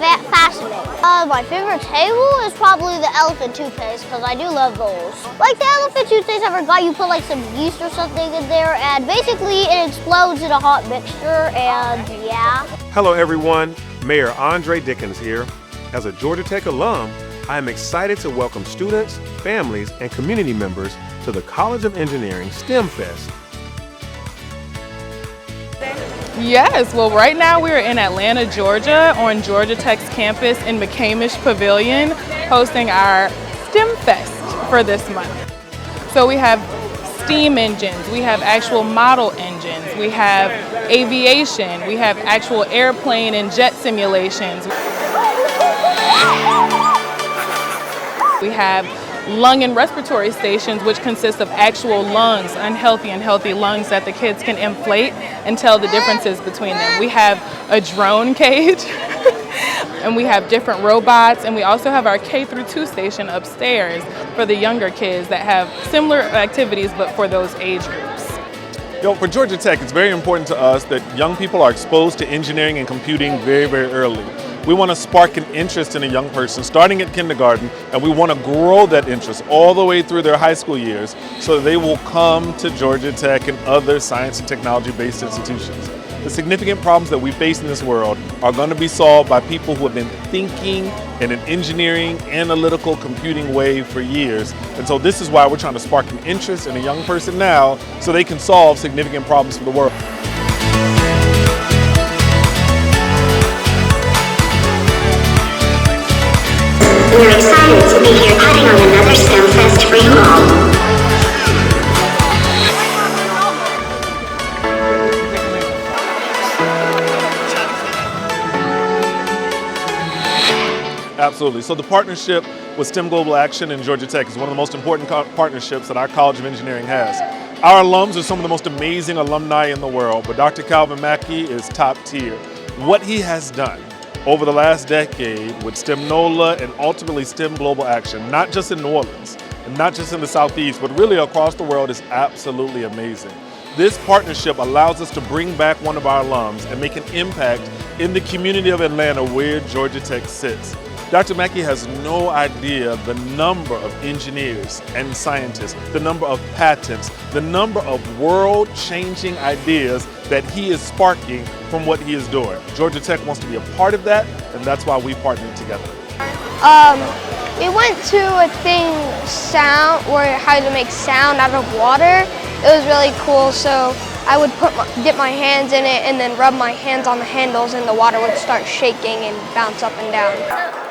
fascinating. My favorite table is probably the elephant toothpaste because I do love those. Like the elephant toothpaste I forgot, you put like some yeast or something in there and basically it explodes in a hot mixture and yeah. Hello everyone, Mayor Andre Dickens here. As a Georgia Tech alum, I am excited to welcome students, families, and community members to the College of Engineering STEM Fest. Yes, well right now we're in Atlanta, Georgia on Georgia Tech's campus in McCamish Pavilion hosting our STEM Fest for this month. So we have steam engines, we have actual model engines, we have aviation, we have actual airplane and jet simulations. We have lung and respiratory stations, which consist of actual lungs, unhealthy and healthy lungs that the kids can inflate and tell the differences between them. We have a drone cage and we have different robots, and we also have our K-2 station upstairs for the younger kids that have similar activities but for those age groups. For Georgia Tech, it's very important to us that young people are exposed to engineering and computing very, very early. We want to spark an interest in a young person starting at kindergarten, and we want to grow that interest all the way through their high school years so that they will come to Georgia Tech and other science and technology-based institutions. The significant problems that we face in this world are going to be solved by people who have been thinking in an engineering, analytical, computing way for years. And so this is why we're trying to spark an interest in a young person now so they can solve significant problems for the world. We're excited to be here putting on another STEM Fest for you all. Absolutely. So the partnership with STEM Global Action and Georgia Tech is one of the most important partnerships that our College of Engineering has. Our alums are some of the most amazing alumni in the world, but Dr. Calvin Mackey is top tier. What he has done over the last decade with STEM Nola and ultimately STEM Global Action, not just in New Orleans and not just in the Southeast, but really across the world, is absolutely amazing. This partnership allows us to bring back one of our alums and make an impact in the community of Atlanta where Georgia Tech sits. Dr. Mackey has no idea the number of engineers and scientists, the number of patents, the number of world-changing ideas that he is sparking from what he is doing. Georgia Tech wants to be a part of that, and that's why we partnered together. We went to a thing, sound, where how to make sound out of water. It was really cool, so I would dip my hands in it and then rub my hands on the handles and the water would start shaking and bounce up and down.